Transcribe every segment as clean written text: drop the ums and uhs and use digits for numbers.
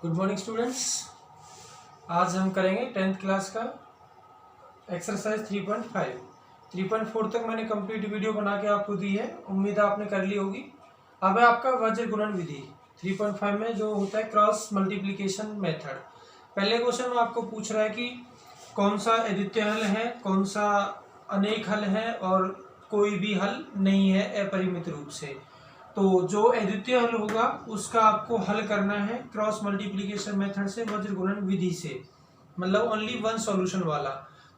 Good morning students. आज हम करेंगे 10th क्लास का एक्सरसाइज 3.5। 3.4 तक मैंने कंप्लीट वीडियो बना के आपको दी है, उम्मीद है आपने कर ली होगी। अब है आपका वज्र गुणन विधि 3.5 में जो होता है क्रॉस मल्टीप्लिकेशन मेथड। पहले क्वेश्चन में आपको पूछ रहा है कि कौन सा अद्वितीय हल है, कौन सा अनेक हल है और कोई भी हल नहीं है अपरिमित रूप से। तो जो अद्वितीय हल होगा उसका आपको हल करना है क्रॉस मल्टीप्लिकेशन मेथड से, वज्र गुणन विधि से, मतलब ओनली वन सॉल्यूशन वाला।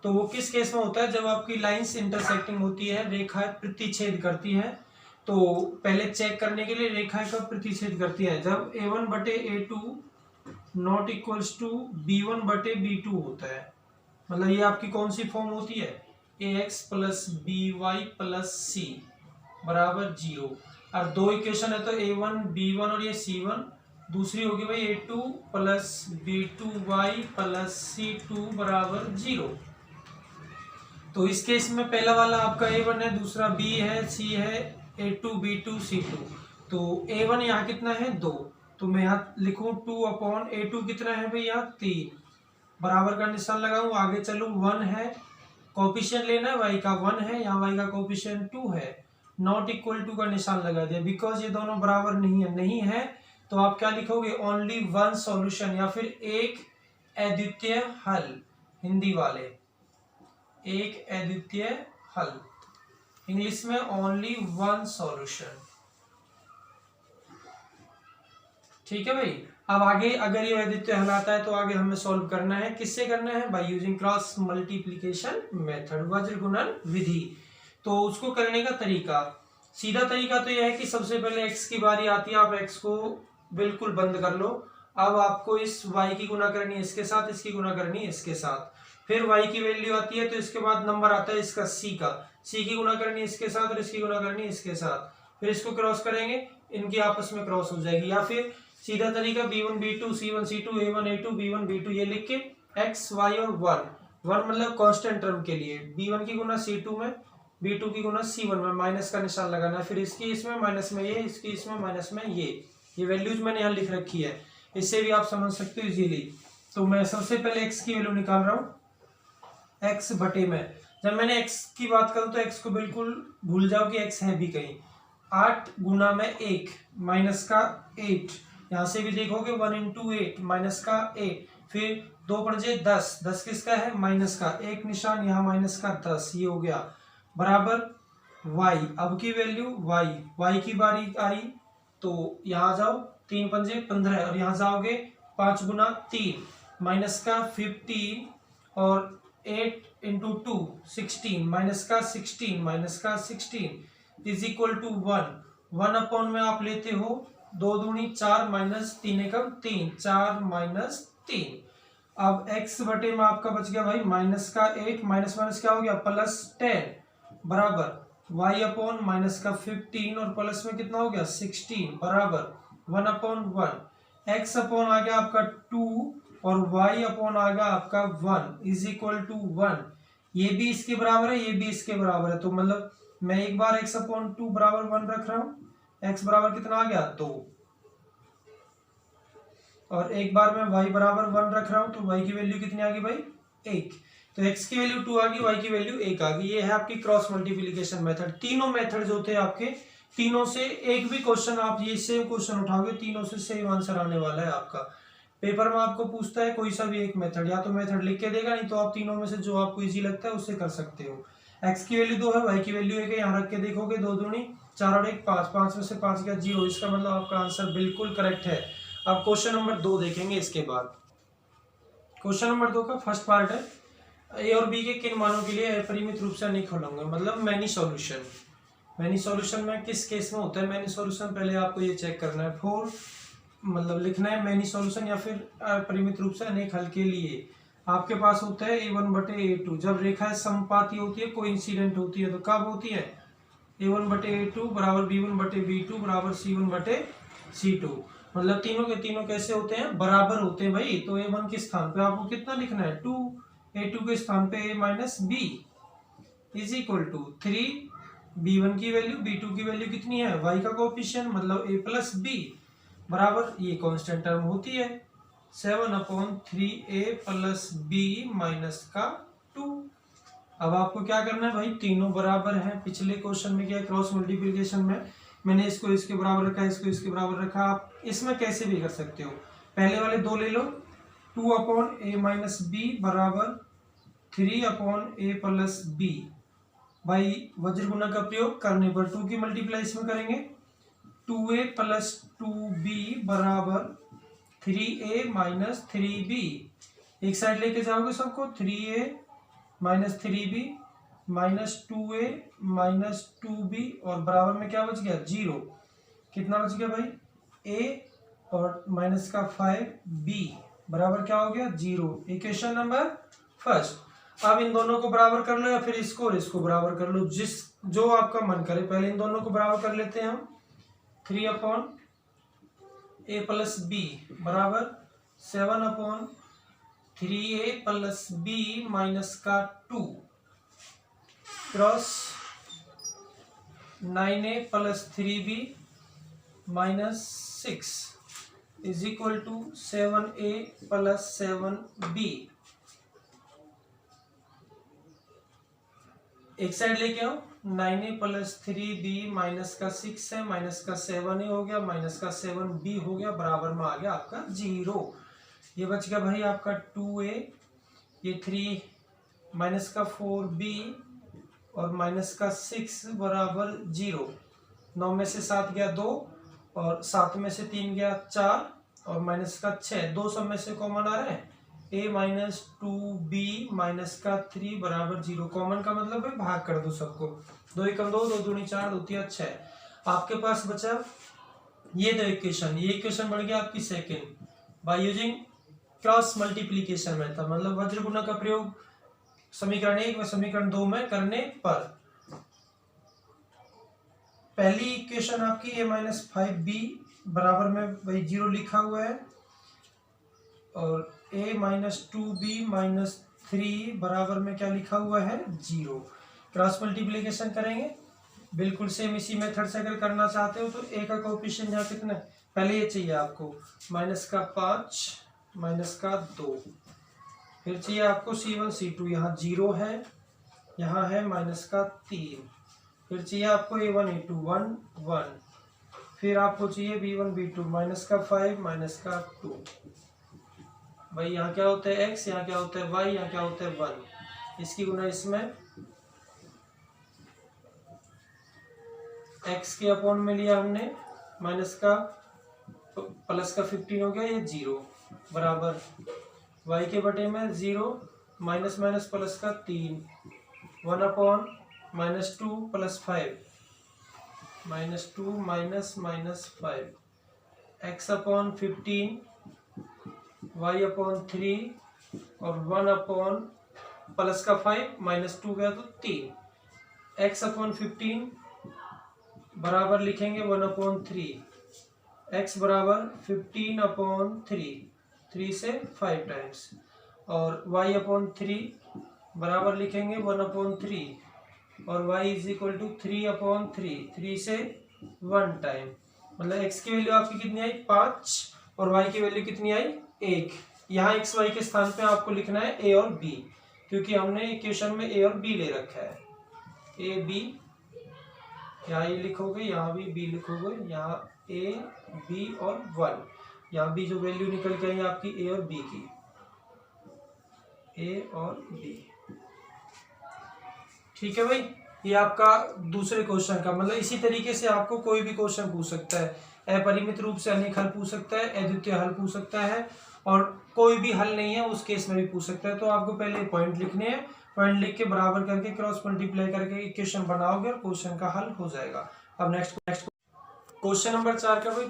तो वो किस केस में होता है? जब आपकी लाइंस इंटरसेक्टिंग होती है, रेखाएं प्रतिच्छेद करती हैं। तो पहले चेक करने के लिए रेखाएं कब प्रतिच्छेद करती है? जब a1 बटे a2 not equals to b1 बटे b2 होता है। मतलब ये आपकी कौन सी फॉर्म होती है? ax plus by plus c बराबर 0। और दो इक्वेशन है तो a1 b1 और ये c1। दूसरी होगी भाई a2 plus b2y plus c2 बराबर 0। तो इस केस में पहला वाला आपका a1 है, दूसरा b है, c है, a2 b2 c2। तो a1 यहाँ कितना है? 2। तो मैं यहाँ लिखूं 2/a2 कितना है भाई? यहाँ 3। बराबर का निशान लगाऊं, आगे चलूं, 1 है, कोफिशिएंट लेना है, y का 1 है, यहाँ y का कोफिशिएंट 2 है, नॉट इक्वल टू का निशान लगा दिया बिकॉज ये दोनों बराबर नहीं है। तो आप क्या लिखोगे? ओनली वन सॉल्यूशन या फिर एक अद्वितीय हल। हिंदी वाले एक अद्वितीय हल, इंग्लिश में ओनली वन सॉल्यूशन। ठीक है भाई। अब आगे अगर ये अद्वितीय हल आता है तो आगे हमें सॉल्व करना है। किससे करना है? By using cross multiplication method, वज्र गुणन विधि। तो उसको करने का तरीका, सीधा तरीका तो यह है कि सबसे पहले x की बारी आती है, आप x को बिल्कुल बंद कर लो। अब आपको इस y की गुना करनी है इसके साथ, इसकी गुना करनी है इसके साथ। फिर y की वैल्यू आती है तो इसके बाद नंबर आता है इसका c का, c की गुना करनी है इसके साथ और इसकी गुना करनी है इसके साथ। फिर इसको क्रॉस करेंगे, इनकी आपस में क्रॉस हो जाएगी। या फिर सीधा तरीका b1 b2 c1 c2 a1 a2 b1 b2 ये लिख के x y और 1 मतलब कांस्टेंट टर्म के लिए b1 की गुना c2 में, b2 की गुना c1 में, माइनस का निशान लगाना है। फिर इसकी इसमें माइनस में ये, इसकी इसमें माइनस में ये वैल्यूज मैंने यहाँ लिख रखी है, इससे भी आप समझ सकते हो इजीली। तो मैं सबसे पहले x की वैल्यू निकाल रहा हूँ x बटे में। जब मैंने x की बात करूँ तो x को बिल्कुल भूल जाओ कि x है भी कहीं। 8 गुना में 1 माइनस का 8, यहाँ से भी देखोगे 1 इंटू 8 माइनस का 8। फिर 2 पंजे 10, 10 किसका है? माइनस का, एक निशान यहाँ माइनस का 10, ये हो गया बराबर y। अब की वैल्यू y की बारी आई तो यहाँ जाओ, 3 पंजे 15 और यहाँ जाओगे 5 गुना 3 माइनस का 15 और 8 इंटू 2 16 माइनस का 16 इज इक्वल टू 1 अपॉन में आप लेते हो 2 दूनी 4 माइनस 3 एकम 3, 4 माइनस 3। अब x बटे में आपका बच गया भाई माइनस का 8, माइनस माइनस क्या हो गया? प्लस 10 बराबर y अपॉन माइनस का 15 और प्लस में कितना हो गया? 16 बराबर 1/1। x अपॉन आ गया आपका 2 और y अपॉन आ गया आपका 1 इज इक्वल टू 1। ये भी इसके बराबर है, ये भी इसके बराबर है। तो मतलब मैं एक बार x अपॉन 2 बराबर 1 रख रहा हूँ, x बराबर कितना आ गया? 2। और एक बार मैं y बराबर 1 रख रहा हूं तो y की वैल्यू कितनी आ गई भाई? 1। तो x की वैल्यू 2 आ गई, y की वैल्यू 1 आ गई। ये है आपकी क्रॉस मल्टीप्लिकेशन मेथड। तीनों मेथड जो थे आपके, तीनों से एक भी क्वेश्चन आप ये सेम क्वेश्चन उठाओगे, तीनों से सेम आंसर आने वाला है आपका। पेपर में आपको पूछता है कोई सा भी एक मेथड, या तो मेथड लिख के देगा, नहीं तो आप तीनों में से जो आपको इजी लगता है उससे कर सकते हो। x की वैल्यू 2 है, y की वैल्यू 1 है, यहाँ रख के देखोगे 2 दूनी 4 और 1 5, 5 में से 5 गया 0। इसका मतलब आपका आंसर बिल्कुल करेक्ट है। अब क्वेश्चन नंबर 2 देखेंगे इसके बाद। क्वेश्चन नंबर 2 का फर्स्ट पार्ट है, ए और बी के किन मानों के लिए अपरिमित रूप से अनेक हल होंगे, मतलब मैनी सॉल्यूशन। मैनी सॉल्यूशन में किस केस में होता है मैनी सॉल्यूशन? पहले आपको ये चेक करना है, फोर मतलब लिखना है मैनी सॉल्यूशन या फिर अपरिमित रूप से अनेक हल के लिए। आपके पास होता है a1 बटे a2। जब रेखा समपाती होती है, कोइंसिडेंट होती है, तो कब होती है? a1 बटे a2 बराबर b1 बटे b2 बराबर c1 बटे c2। मतलब तीनों के तीनों कैसे होते हैं? बराबर होते हैं भाई। तो a1 के स्थान पे आपको कितना लिखना है? 2। a2 के स्थान पे a minus b is equal to 3। b1 की वैल्यू, b2 की वैल्यू कितनी है? y का कोफिशिएंट मतलब a प्लस b बराबर, ये कांस्टेंट टर्म होती है 7/3a प्लस b माइनस का 2। अब आपको क्या करना है भाई, तीनों बराबर हैं। पिछले क्वेश्चन में क्या है, क्रॉस मल्टीप्लिकेशन में मैंने इसको इसके बराबर रखा, इसको इसके बराबर रखा। आप इसमें कैसे भी कर सकते हो, पहले वाले दो ले लो, 2/a माइनस बी बराबर 3/a प्लस बी। भाई वज्र गुणा का प्रयोग करने पर 2 की मल्टीप्लाई इसमें करेंगे, 2a प्लस 2b बराबर 3a माइनस 3b। एक साइड लेके जाओगे सबको, 3a minus 3b minus 2a minus 2b और बराबर में क्या बच गया, 0। कितना बच गया भाई, a और माइनस का 5b बराबर क्या हो गया, 0। Equation number first. अब इन दोनों को बराबर कर लो या फिर इसको और इसको बराबर कर लो, जो आपका मन करे। पहले इन दोनों को बराबर कर लेते हैं हम, 3/a प्लस b बराबर 7/3a प्लस b माइनस का 2 cross 9a plus 3b minus 6 is equal to 7a plus 7b। एक साइड लेके आओ, 9a प्लस 3b माइनस का 6 है, माइनस का 7a हो गया, माइनस का 7b हो गया, बराबर में आ गया आपका 0। ये बच गया भाई आपका 2a, ये 3 माइनस का 4b और माइनस का 6 बराबर 0। 9 में से 7 गया 2 और 7 में से 3 गया 4 और माइनस का 6, 2 सब में से कॉमन आ रहा है, a माइनस 2b माइनस का 3 बराबर 0। कॉमन का मतलब है भाग कर दो सबको, 2 एकम 2, 2 दूनी 4, 2 तिया 6। आपके पास बचा ये दो इक्वेशन, ये इक्वेशन बढ़ गया आपकी second by using cross multiplication method, मतलब वज्र गुणा का प्रयोग समीकरण 1 व समीकरण 2 में करने पर। पहली इक्वेशन आपकी a माइनस 5b बराबर में वही 0 लिखा हुआ है और a माइनस 2b माइनस 3 बराबर में क्या लिखा हुआ है, 0। क्रॉस मल्टीप्लिकेशन करेंगे बिल्कुल सेम इसी मेथड से। अगर करना चाहते हो तो a का कोएफिशिएंट यहाँ कितना है, पहले ये चाहिए आपको माइनस का 5 माइनस का 2, फिर चाहिए आपको c1 c2, यहाँ 0 है, यहाँ है माइनस का 3, फिर चाहिए आपको a1 a2 1 1, फिर आपको चाहिए b1 b2 माइनस का 5 माइनस का 2। भाई यहाँ क्या होता है x, यहाँ क्या होता है y, यहाँ क्या होता है 1, इसकी गुना इसमें x के अपॉन में लिया हमने, माइनस का प्लस का 15 हो गया, ये 0 बराबर y के बटे में 0 माइनस माइनस प्लस का 3, 1 upon minus 2 plus 5 minus 2 minus minus 5 x upon 15 y upon 3 और 1 अपॉन प्लस का 5 माइनस 2 गया तो 3, x अपॉन 15 बराबर लिखेंगे 1 अपॉन 3, x बराबर 15 अपॉन 3 से 5 टाइम्स, और y अपॉन 3 बराबर लिखेंगे 1 अपॉन 3 और y is equal to 3 upon 3 से 1 टाइम। मतलब x की वैल्यू आपकी कितनी आई, 5 और y की वैल्यू कितनी आई, 1। यहाँ x y के स्थान पे आपको लिखना है a और b, क्योंकि हमने इक्वेशन में a और b ले रखा है। a b यहाँ ये लिखोगे, यहाँ भी b लिखोगे, यहाँ a b और 1, यहाँ भी जो वैल्यू निकल के आई आपकी a और b की, a और b। ठीक है भाई, ये आपका दूसरे क्वेश्चन का मतलब इसी तरीके से आपको कोई भी क्वेश्चन पूछ सकता है, अपरिमित रूप से अनेक हल पूछ सकता है, अद्वितीय हल पूछ सकता है, और कोई भी हल नहीं है उस केस में भी पूछ सकता है। तो आपको पहले पॉइंट लिखने हैं, पॉइंट लिख के बराबर करके क्रॉस मल्टीप्लाई करके इक्वेशन बनाओगे और क्वेश्चन का हल हो जाएगा। अब नेक्स्ट क्वेश्चन नंबर 4 का भाई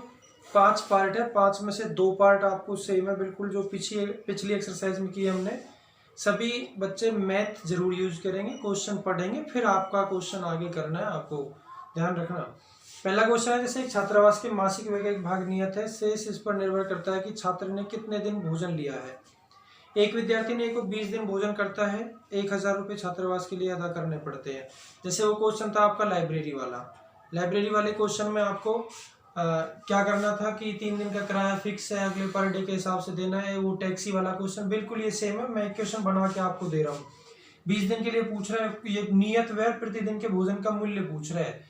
5 पार्ट है, 5 में से 2 पार्ट आपको सेम है बिल्कुल जो पिछली एक्सरसाइज में की हमने। सभी बच्चे मैथ जरूर यूज करेंगे, क्वेश्चन पढ़ेंगे, फिर आपका क्वेश्चन आगे करना है, आपको ध्यान रखना। पहला क्वेश्चन है, जैसे एक छात्रावास के मासिक व्यय का एक भाग नियत है, शेष इस पर निर्भर करता है कि छात्र ने कितने दिन भोजन लिया है। एक विद्यार्थी ने को 20 दिन भोजन करता है, 1000 रुपये छात्रावास के लिए अदा करने पड़ते हैं। जैसे वो क्वेश्चन था आपका लाइब्रेरी वाला। लाइब्रेरी वाले क्वेश्चन में आपको क्या करना था कि 3 दिन का किराया फिक्स है, अगले पर डे के हिसाब से देना है, वो टैक्सी वाला क्वेश्चन बिल्कुल ये सेम है। मैं एक क्वेश्चन बना के आपको दे रहा हूँ। 20 दिन के लिए पूछ रहा है, ये नियत व्यय प्रतिदिन के भोजन का मूल्य पूछ रहा है।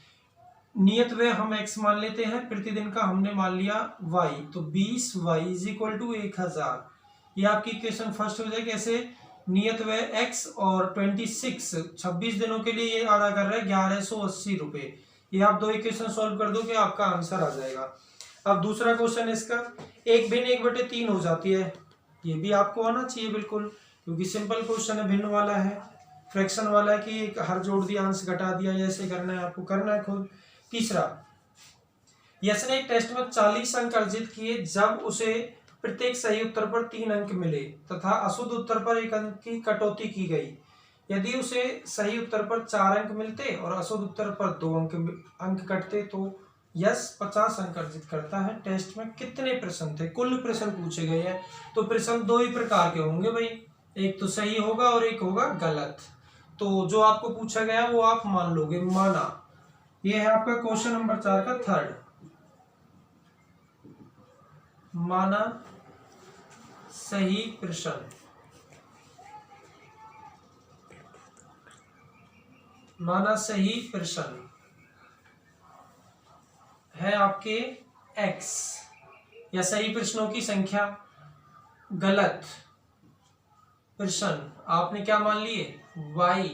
नियत व्यय हम x मान लेते हैं, प्रतिदिन का हमने मान लिया y, तो 20y इज इक्वल टू 1000। ये आपकी इक्वेशन फर्स्ट हो जाएगी। ऐसे नियत व्यय x और 26 दिनों के लिए ये अदा कर रहा है 1180 रुपए। ये आप 2 इक्वेशन सॉल्व कर दो कि आपका आंसर आ जाएगा। अब दूसरा क्वेश्चन है इसका, 1 भिन्न 1/3 हो जाती है। ये भी आपको आना चाहिए बिल्कुल, क्योंकि सिंपल क्वेश्चन है, भिन्न वाला है, फ्रैक्शन वाला है कि हर जोड़ दिया अंश घटा दिया, जैसे करना है आपको करना है खुद। तीसरा, यश ने एक टेस्ट में 40 अंक अर्जित किए जब उसे प्रत्येक सही उत्तर पर 3 अंक मिले तथा अशुद्ध उत्तर पर 1 अंक की कटौती की गई। यदि उसे सही उत्तर पर 4 अंक मिलते और अशुद्ध उत्तर पर 2 अंक कटते तो यश 50 अंक अर्जित करता है। टेस्ट में कितने प्रश्न थे? कुल प्रश्न पूछे गए हैं, तो प्रश्न 2 ही प्रकार के होंगे भाई, एक तो सही होगा और एक होगा गलत। तो जो आपको पूछा गया वो आप मान लोगे, माना। ये है आपका क्वेश्चन नंबर 4 का थर्ड, माना सही प्रश्न। माना सही प्रश्न है आपके x या सही प्रश्नों की संख्या। गलत प्रश्न आपने क्या मान लिए? y।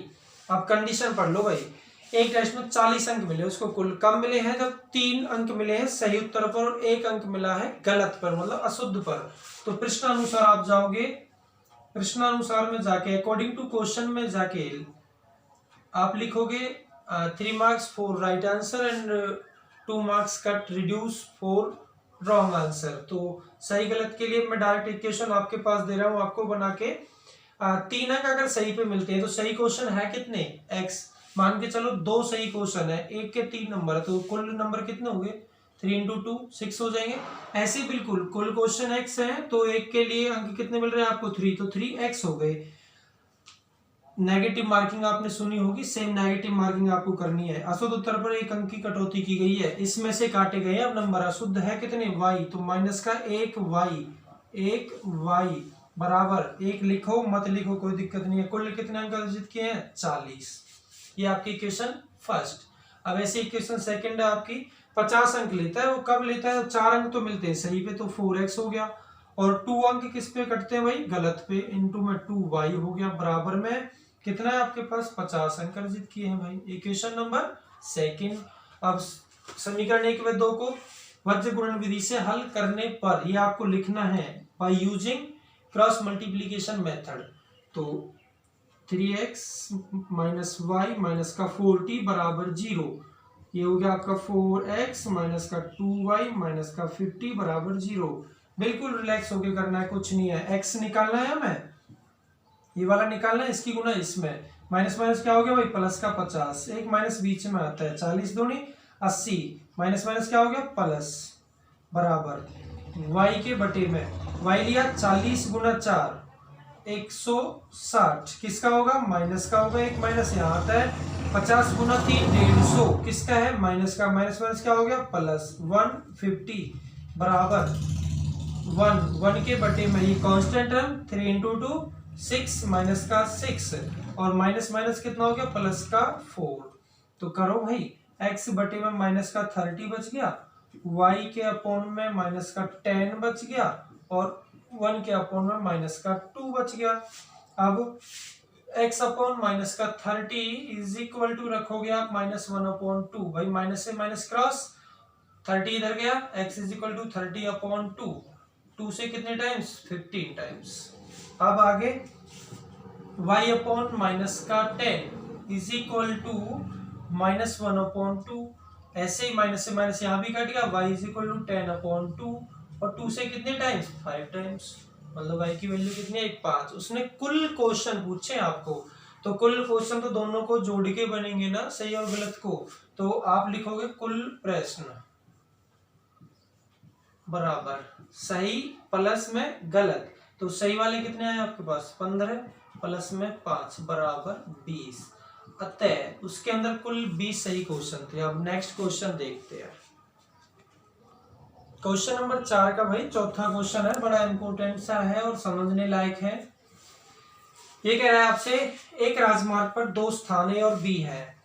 अब कंडीशन पढ़ लो भाई, एक टेस्ट में 40 अंक मिले, उसको कुल कब मिले हैं? जब 3 अंक मिले हैं सही उत्तर पर और 1 अंक मिला है गलत पर, मतलब अशुद्ध पर। तो प्रश्नानुसार आप जाओगे, प्रश्नानुसार में जाके अकॉर्डिंग टू क्वेश्चन में जाके आप लिखोगे 3 marks for right answer and 2 marks cut reduce for wrong answer. तो सही गलत के लिए मैं डायरेक्ट इक्वेशन आपके पास दे रहा हूं आपको बना के। 3 अंक अगर सही पे मिलते हैं तो सही क्वेश्चन है कितने? x। मान के चलो 2 सही क्वेश्चन है, एक के 3 नंबर है, तो कुल नंबर कितने होंगे? 3 × 2 6 हो जाएंगे। ऐसे बिल्कुल कुल क्वेश्चन x है तो एक के लिए अंक कितने मिल रहे हैं आपको? 3, तो 3x हो गए। नेगेटिव मार्किंग आपने सुनी होगी, सेम नेगेटिव मार्किंग आपको करनी है। अशुद्ध उत्तर पर 1 अंक की कटौती की गई है, इसमें से काटे गए अब नंबर। अशुद्ध है कितने? y, तो माइनस का 1y बराबर 1 लिखो मत लिखो कोई दिक्कत नहीं है। कुल कितने अंक अर्जित किए हैं? 40। ये आपकी इक्वेशन फर्स्ट। अब ऐसे इक्वेशन सेकंड है आपकी, 50 अंक लेता है, वो कब लेता है? 4 अंक तो मिलते हैं सही पे, तो 4x हो गया, और 2 अंक किस पे कटते हैं भाई? गलत पे, इनटू में 2y हो गया, बराबर में कितना है आपके पास? 50 अंक अर्जित किए हैं भाई। Equation number second. अब समीकरण 1 व 2 को वज्र गुणन विधि से हल करने पर ये आपको लिखना है by using cross multiplication method. तो 3x माइनस वाई माइनस का 4t बराबर 0। ये हो गया आपका 4x माइनस का 2y माइनस का 50 बराबर 0। बिल्कुल रिलैक्स होके करना है, कुछ नहीं है। x निकालना है हमें, ये वाला निकालना है, इसकी गुना इसमें, माइनस माइनस क्या हो गया भाई? प्लस का 50, एक माइनस बीच में आता है, 40 दूनी 80, माइनस माइनस क्या हो गया? प्लस, बराबर y के बटे में y लिया 40 गुना 4 160, किसका होगा? माइनस का होगा, एक माइनस यहाँ आता है। 50 गुना 3 150, किसका है? माइनस का, माइनस माइनस क्या हो गया? प्लस 150 बराबर 1 के बटे में, ये कांस्टेंट टर्म 3 × 2 6 माइनस का 6 और माइनस माइनस कितना हो गया? प्लस का 4। तो करो भाई, x बटे में माइनस का 30 बच गया, y के अपॉन में माइनस का 10 बच गया और 1 के अपॉन में माइनस का 2 बच गया। अब x अपॉन माइनस का 30 इज इक्वल टू रखोगे आप -1/2। भाई माइनस से माइनस क्रॉस, 30 इधर गया, x इज इक्वल टू 30/2। 2 से कितने टाइम्स? 15 टाइम्स। अब आगे y अपॉन माइनस का 10 इज इक्वल टू -1/2। ऐसे ही माइनस से माइनस यहाँ भी कट गया, y इज इक्वल टू 10/2 और 2 से कितने टाइम्स? 5 टाइम्स। मतलब y की वैल्यू कितनी है? 5। उसने कुल क्वेश्चन पूछे आपको, तो कुल क्वेश्चन तो दोनों को जोड़ के बनेंगे ना, सही और गलत को। तो आप लिखोगे कुल प्रश्न बराबर सही प्लस में गलत। तो सही वाले कितने आए आपके पास? 15 प्लस में 5 बराबर 20। अतः उसके अंदर कुल 20 सही क्वेश्चन थे। अब नेक्स्ट क्वेश्चन देखते हैं। क्वेश्चन नंबर 4 का भाई चौथा क्वेश्चन है, बड़ा इंपॉर्टेंट सा है और समझने लायक है। ये कह रहा है आपसे, एक राजमार्ग पर दो स्थान ए और बी है,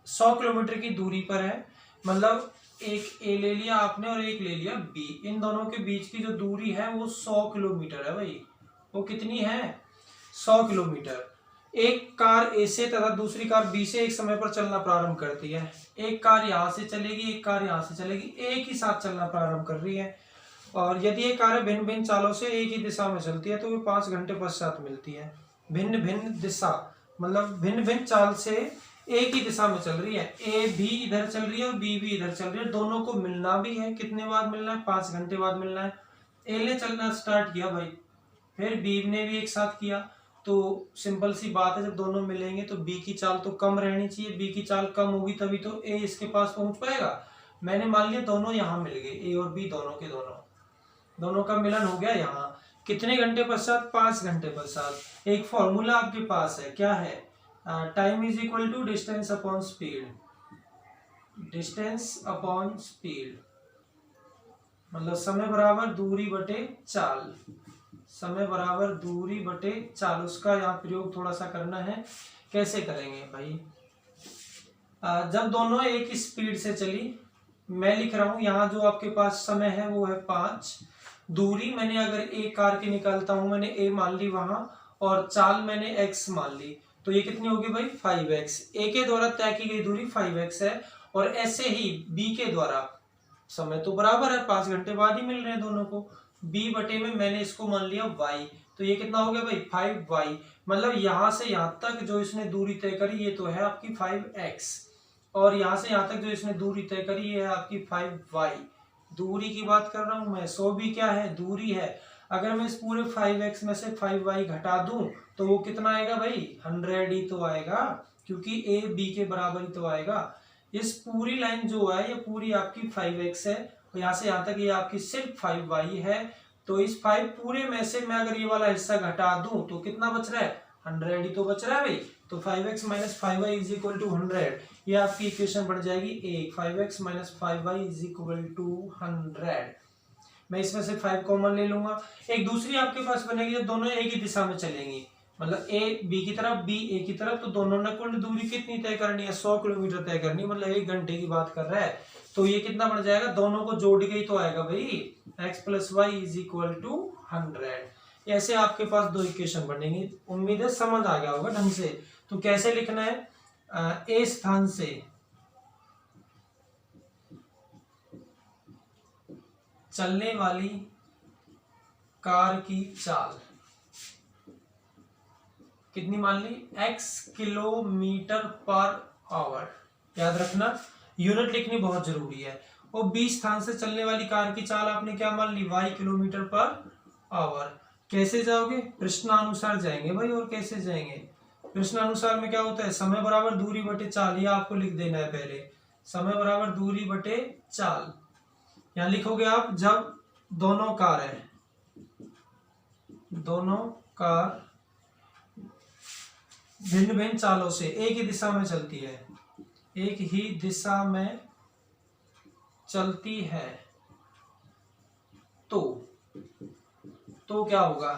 100 किलोमीटर की दूरी पर है। मतलब एक ए ले लिया आपने और एक ले लिया बी, इन दोनों के बीच की जो दूरी है वो 100 किलोमीटर है भाई। वो कितनी है? 100 किलोमीटर। एक कार ए से तथा दूसरी कार बी से एक समय पर चलना प्रारंभ करती है। एक कार यहाँ से चलेगी, एक कार यहाँ से चलेगी, एक ही साथ चलना प्रारंभ कर रही है। और यदि ये कारें भिन्न भिन्न चालों से एक ही दिशा में चलती है तो वे 5 घंटे पश्चात मिलती है। भिन्न भिन्न दिशा मतलब भिन्न भिन्न चाल से एक ही दिशा में चल रही है, ए भी इधर चल रही है और बी भी इधर चल रही है, दोनों को मिलना भी है। कितने बाद मिलना है? 5 घंटे बाद मिलना है। ए ने चलना स्टार्ट किया भाई, फिर बी ने भी एक साथ किया, तो सिंपल सी बात है, जब दोनों मिलेंगे तो बी की चाल तो कम रहनी चाहिए। बी की चाल कम होगी तभी तो ए इसके पास पहुंच पाएगा। मैंने मान लिया दोनों यहाँ मिल गए, ए और बी दोनों के दोनों का मिलन हो गया यहाँ। कितने घंटे पश्चात? 5 घंटे पश्चात। एक फॉर्मूला आपके पास है, क्या है? Time is equal to distance upon speed. Distance upon speed मतलब समय बराबर दूरी बटे चाल। समय बराबर दूरी बटे चाल, उसका यहाँ प्रयोग थोड़ा सा करना है। कैसे करेंगे भाई? जब दोनों एक स्पीड से चली, मैं लिख रहा हूं यहाँ जो आपके पास समय है वो है 5। दूरी मैंने अगर एक कार की निकालता हूं, मैंने ए मान ली वहां, और चाल मैंने एक्स मान ली, तो ये कितनी होगी भाई? 5x। ए के द्वारा तय की गई दूरी 5x है, और ऐसे ही बी के द्वारा समय तो बराबर है, 5 घंटे बाद ही मिल रहे हैं दोनों को। b बटे में मैंने इसको मान लिया y, तो ये कितना हो गया भाई? 5y। मतलब यहां से यहां तक जो इसने दूरी तय करी ये तो है आपकी 5x, और यहां से यहां तक जो इसने दूरी तय करी ये है आपकी 5y। दूरी की बात कर रहा हूं मैं, 100 भी क्या है? दूरी है। अगर मैं इस पूरे 5x में से 5y घटा दूं तो वो कितना आएगा भाई? 100 ही तो आएगा, क्योंकि a b के बराबर ही तो आएगा। इस पूरी लाइन जो है ये पूरी आपकी 5x है, और यहाँ से यहाँ तक ये आपकी सिर्फ 5y है। तो इस 5 पूरे में से मैं अगर ये वाला हिस्सा घटा दूं तो कितना बच रहा है? 100 ही तो बच रहा है भाई। तो 5x minus 5y is equal to 100, ये आपकी इक्वेशन बन जाएगी 1। 5x minus 5y is equal to 100। मैं इसमें से 5 कॉमन ले लूंगा। एक दूसरी आपके पास बनेगी जब दोनों एक ही दिशा में चलेंगी, मतलब ए बी की तरफ बी ए की तरफ, तो दोनों ने कुल दूरी कितनी तय करनी है? 100 किलोमीटर तय करनी, मतलब 1 घंटे की बात कर रहा है। तो ये कितना बन जाएगा? दोनों को जोड़ के ही तो आएगा भाई, x plus y is equal to 100। ऐसे आपके पास दो इक्वेशन बनेंगी। उम्मीद है समझ आ गया होगा ढंग से। तो कैसे लिखना है? ए स्थान से चलने वाली कार की चाल कितनी मान ली? x kilometre per our. याद रखना, यूनिट लिखनी बहुत जरूरी है। और बी स्थान से चलने वाली कार की चाल आपने क्या मान ली? y kilometre per our. कैसे जाओगे? प्रश्नानुसार जाएंगे भाई। और कैसे जाएंगे? प्रश्नानुसार में क्या होता है? समय बराबर दूरी बटे चाल, ये आपको लिख देना है पहले। समय बराबर दूरी बटे चाल। यहां लिखोगे आप, जब दोनों कार है, दोनों कार भिन्न भिन्न चालों से एक ही दिशा में चलती है, एक ही दिशा में चलती है, तो क्या होगा?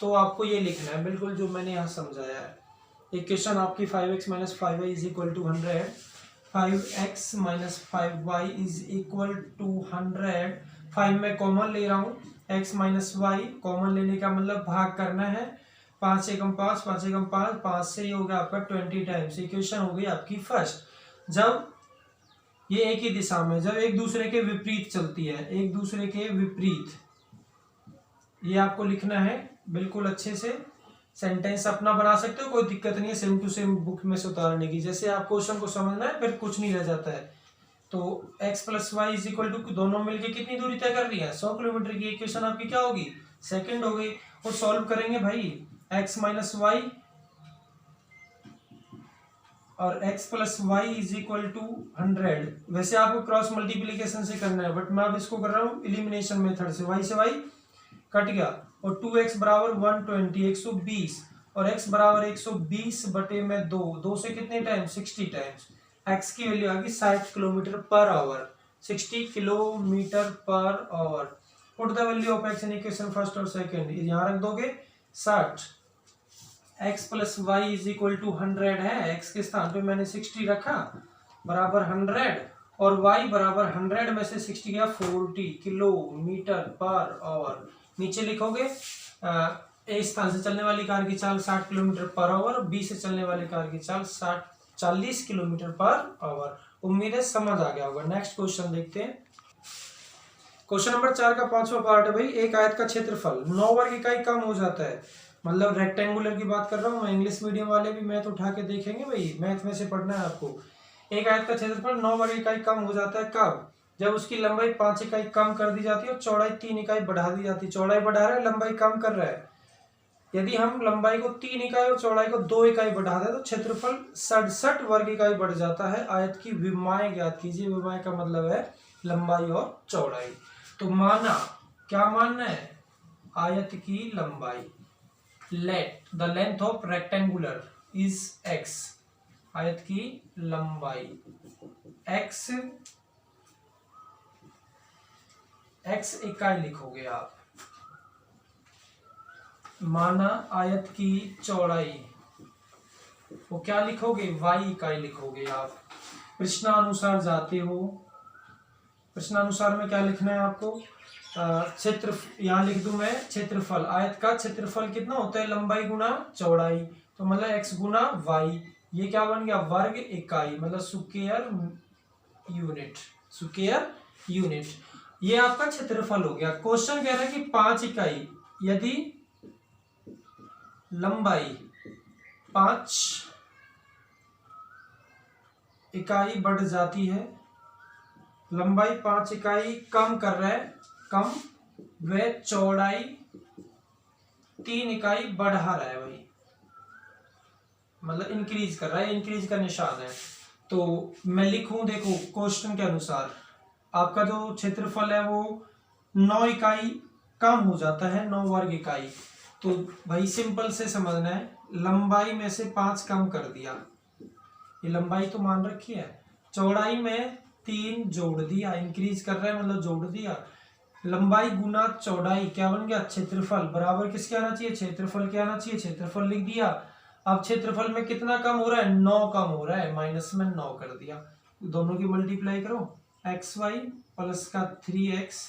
तो आपको ये लिखना है बिल्कुल जो मैंने यहां समझाया है। इक्वेशन आपकी 5x minus 5y is equal to 100। 5x minus 5y is equal to 100। 5 में कॉमन ले रहा हूं, x माइनस y कॉमन लेने का मतलब भाग करना है। 5 एकम 5, 5 एकम 5, 5 से ये हो गया आपका 20 टाइम्स। इक्वेशन हो गई आपकी फर्स्ट। जब ये एक ही दिशा में, जब एक दूसरे के विपरीत चलती है, एक दूसरे के विपरीत, ये आपको लिखना है बिल्कुल अच्छे से। सेंटेंस अपना बना सकते हो, कोई दिक्कत नहीं है सेम टू सेम बुक में से उतारने की। जैसे आप क्वेश्चन को समझना है, फिर कुछ नहीं रह जाता है। तो x plus y is equal to, दोनों मिलके कितनी दूरी तय कर रही है? 100 किलोमीटर की। इक्वेशन आपकी क्या होगी? सेकंड हो गई। और सॉल्व करेंगे भाई, x माइनस वाई और x plus y is equal to 100। वैसे आपको क्रॉस मल्टीप्लीकेशन से करना है, बट मैं अब इसको कर रहा हूँ इलिमिनेशन मेथड से। y से y कट गया, और 2x बराबर 120, 120, और x बराबर 120 बटे में 2 से कितने टाइम? 60 टाइम्स। x की वैल्यू आ गई 60 kilometre per hour. 60 kilometre per hour. Put the value of x in equation first और सेकंड, यहाँ रख दोगे 60, x plus y is equal to 100 है, x के स्थान पे मैंने 60 रखा बराबर 100 और y बराबर 100 में से 60 गया 40 किलोमीटर पर आवर। नीचे लिखोगे ए स्थान से चलने वाली कार की चाल 60 किलोमीटर पर आवर, बी से चलने वाली कार की चाल 40 किलोमीटर पर आवर। उम्मीद है समझ आ गया होगा। नेक्स्ट क्वेश्चन देखते हैं। क्वेश्चन नंबर 4 का 5वां पार्ट है भाई। एक आयत का क्षेत्रफल 9 वर्ग इकाई कम हो जाता है, मतलब रेक्टेंगुलर की बात कर रहा हूँ मैं। इंग्लिश मीडियम वाले भी मैथ उठा के देखेंगे भाई, मैथ में से पढ़ना है आपको। एक आयत का क्षेत्रफल 9 वर्ग इकाई कम हो जाता है कब? जब उसकी लंबाई 5 इकाई कम कर दी जाती है और चौड़ाई 3 इकाई बढ़ा दी जाती है। चौड़ाई बढ़ा रहा है, लंबाई कम कर रहा है। यदि हम लंबाई को 3 इकाई और चौड़ाई को 2 इकाई बढ़ा दें तो क्षेत्रफल 67 वर्ग इकाई बढ़ जाता है। आयत की विमाएं ज्ञात कीजिए। विमाएं का मतलब है लंबाई और चौड़ाई। तो माना, क्या मानना है? आयत की लंबाई, let the length of rectangular is x। आयत की लंबाई x इकाई लिखोगे आप। माना आयत की चौड़ाई, वो क्या लिखोगे? y इकाई लिखोगे आप। प्रश्नानुसार जाते हो, प्रश्नानुसार में क्या लिखना है आपको? क्षेत्र, यहाँ लिख दूं मैं क्षेत्रफल। आयत का क्षेत्रफल कितना होता है? लंबाई गुना चौड़ाई, तो मतलब x गुना y। ये क्या बन गया? वर्ग इकाई, मतलब स्क्वायर यूनिट, स्क्वायर यूनिट। ये आपका क्षेत्रफल हो गया। क्वेश्चन कह रहा है कि 5 इकाई, यदि लंबाई 5 इकाई बढ़ जाती है, लंबाई 5 इकाई कम कर रहा है, कम, व चौड़ाई 3 इकाई बढ़ा रहा है भाई, मतलब इंक्रीज कर रहा है, इंक्रीज का निशान है। तो मैं लिखूं, देखो क्वेश्चन के अनुसार आपका जो क्षेत्रफल है वो 9 इकाई कम हो जाता है, 9 वर्ग इकाई। तो भाई सिंपल से समझना है, लंबाई में से 5 कम कर दिया, ये लंबाई तो मान रखी है, चौड़ाई में 3 जोड़ दिया, इंक्रीज कर रहा है मतलब जोड़ दिया। लंबाई गुना चौड़ाई क्या बन गया? क्षेत्रफल बराबर किसके आना चाहिए? क्षेत्रफल के आना चाहिए। क्षेत्रफल लिख दिया। अब क्षेत्रफल में कितना कम हो रहा है? 9 कम हो रहा है, माइनस में 9 कर दिया। दोनों की मल्टीप्लाई करो, एक्स वाई प्लस का 3x,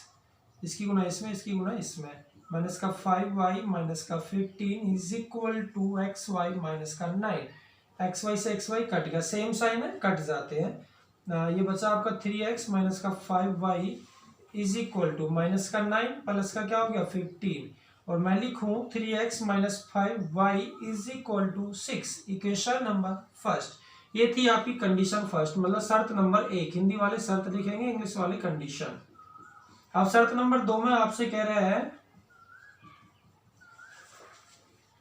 इसकी गुना इसमें, इसकी गुना इसमें, माइनस का 5y माइनस का 15 is equal to x y minus का 9। एक्स वाई से एक्स वाई कट गया, सेम साइन है, कट जाते हैं। ये बचा आपका 3x माइनस का 5y is equal to minus का 9 प्लस का क्या हो गया 15, और मैं लिखूं 3x minus 5y is equal to 6। Equation number first, ये थी आपकी कंडीशन फर्स्ट, मतलब शर्त नंबर 1। हिंदी वाले शर्त लिखेंगे, इंग्लिश वाले कंडीशन। अब शर्त नंबर 2 में आपसे कह रहे हैं,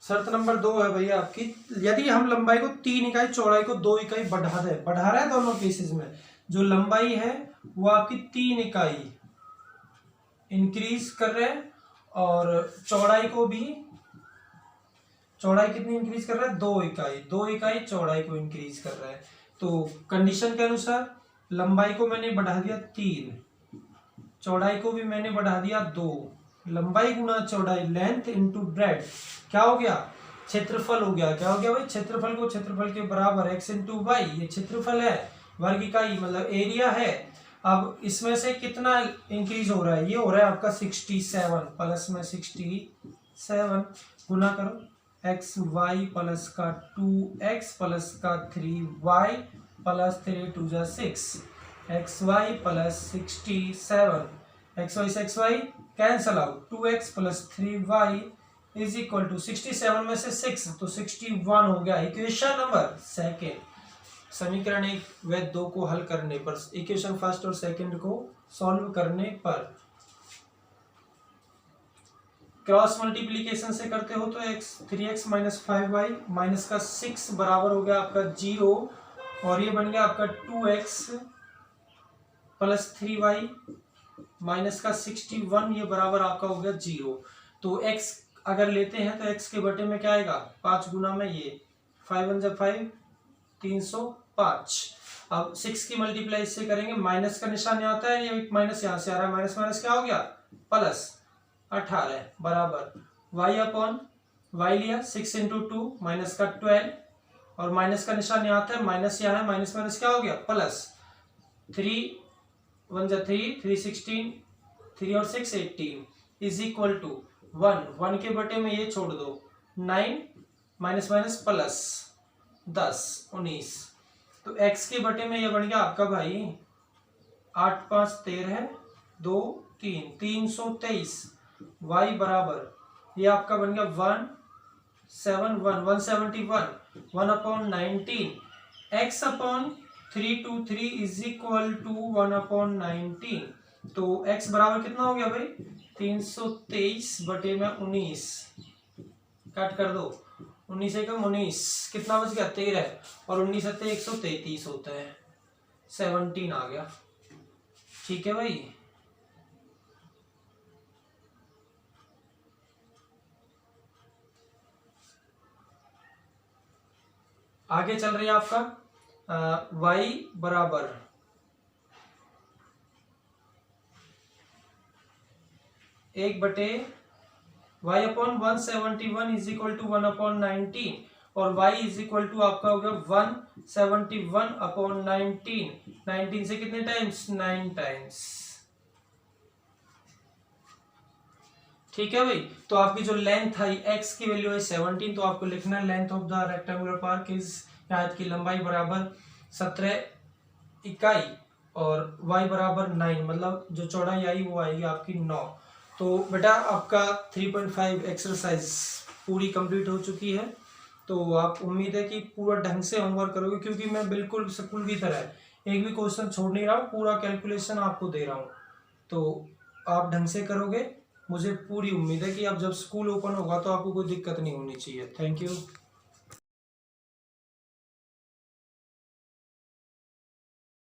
शर्त नंबर 2 है भैया आपकी, यदि हम लंबाई को 3 इकाई चौड़ाई को 2 इकाई बढ़ा दे, बढ़ा रहा है दोनों केसेस में, जो लंबाई है वो आपकी 3 इकाई इंक्रीज कर रहे हैं और चौड़ाई को भी, चौड़ाई कितनी इंक्रीज कर रहा है? 2 इकाई, 2 इकाई चौड़ाई को इंक्रीज कर रहा है। तो कंडीशन के अनुसार लंबाई को मैंने बढ़ा दिया 3, चौड़ाई को भी मैंने बढ़ा दिया 2, लंबाई गुना चौड़ाई, लेंथ इनटू ब्रेड्थ, क्या हो गया? क्षेत्रफल हो गया। क्या हो गया भाई? क्षेत्रफल को क्षेत्रफल के बराबर x इंटू वाई, ये क्षेत्रफल है, वर्ग इकाई मतलब एरिया है। अब इसमें से कितना इंक्रीज हो रहा है? ये हो रहा है आपका 67 प्लस में 67, गुना करो एक्स वाई प्लस का 2x प्लस का 3y प्लस 3 2 जा 6, x y plus 67, x y से x y cancel out, 2x plus 3y is equal to 67 में से 6 तो 61 हो गया। इक्वेशन नंबर सेकेंड, समीकरण 1 व 2 को हल करने पर, इक्वेशन फर्स्ट और सेकंड को सॉल्व करने पर, क्रॉस मल्टीप्लीकेशन से करते हो तो x 3x minus 5y minus का 6 बराबर हो गया आपका 0, और ये बन गया आपका 2x प्लस 3y माइनस का 61, ये बराबर आपका हो गया 0। तो x अगर लेते हैं तो x के बटे में क्या आएगा? 5 गुना में ये 5 1 जा 5, 305। अब 6 की मल्टीप्लाई इससे करेंगे, माइनस का निशान यहाँ आता है, ये माइनस यहाँ से आ रहा है, माइनस माइनस क्या हो गया प्लस 18 बराबर y अपॉन y लिया 6 इंटू 2 माइनस का 12 और माइनस का निशान यहाँ आता है, माइनस यहाँ है, माइनस माइनस क्या हो गया प्लस 3 1 जा 3 3 16 3 और 6 18 इज इक्वल टू 1 के बटे में ये छोड़ दो 9 माइनस माइनस प्लस 10 19 तो x के बटे में ये बन गया आपका भाई 8 5 13 2 3 323 y बराबर ये आपका बन गया 171 1 upon 19 x upon 323 is equal to 1 upon 19 तो x बराबर कितना हो गया भाई 323 बटे में 19 काट कर दो 19 एकम 19 कितना बच गया 13 और 19 सत्ते 133 होता है 17 आ गया। ठीक है भाई। आगे चल रही है आपका y बराबर एक बटे y upon 171 is equal to 1 upon 19 और y इज इक्वल टू आपका हो गया 171 अपॉन 19 से कितने टाइम्स 9 टाइम्स। ठीक है भाई। तो आपकी जो लेंथ है x की वैल्यू है 17 तो आपको लिखना है length of the rectangular park is आयत की लंबाई बराबर 17 इकाई और y बराबर 9 मतलब जो चौड़ाई आई वो आएगी आपकी 9। तो बेटा आपका 3.5 एक्सरसाइज पूरी कंप्लीट हो चुकी है। तो आप उम्मीद है कि पूरा ढंग से होमवर्क करोगे क्योंकि मैं बिल्कुल स्कूल की तरह एक भी क्वेश्चन छोड़ नहीं रहा हूँ, पूरा कैलकुलेशन आपको दे रहा हूँ। तो आप ढंग से करोगे, मुझे पूरी उम्मीद है कि अब जब स्कूल ओपन होगा तो आपको कोई दिक्कत नहीं होनी चाहिए। Thank you.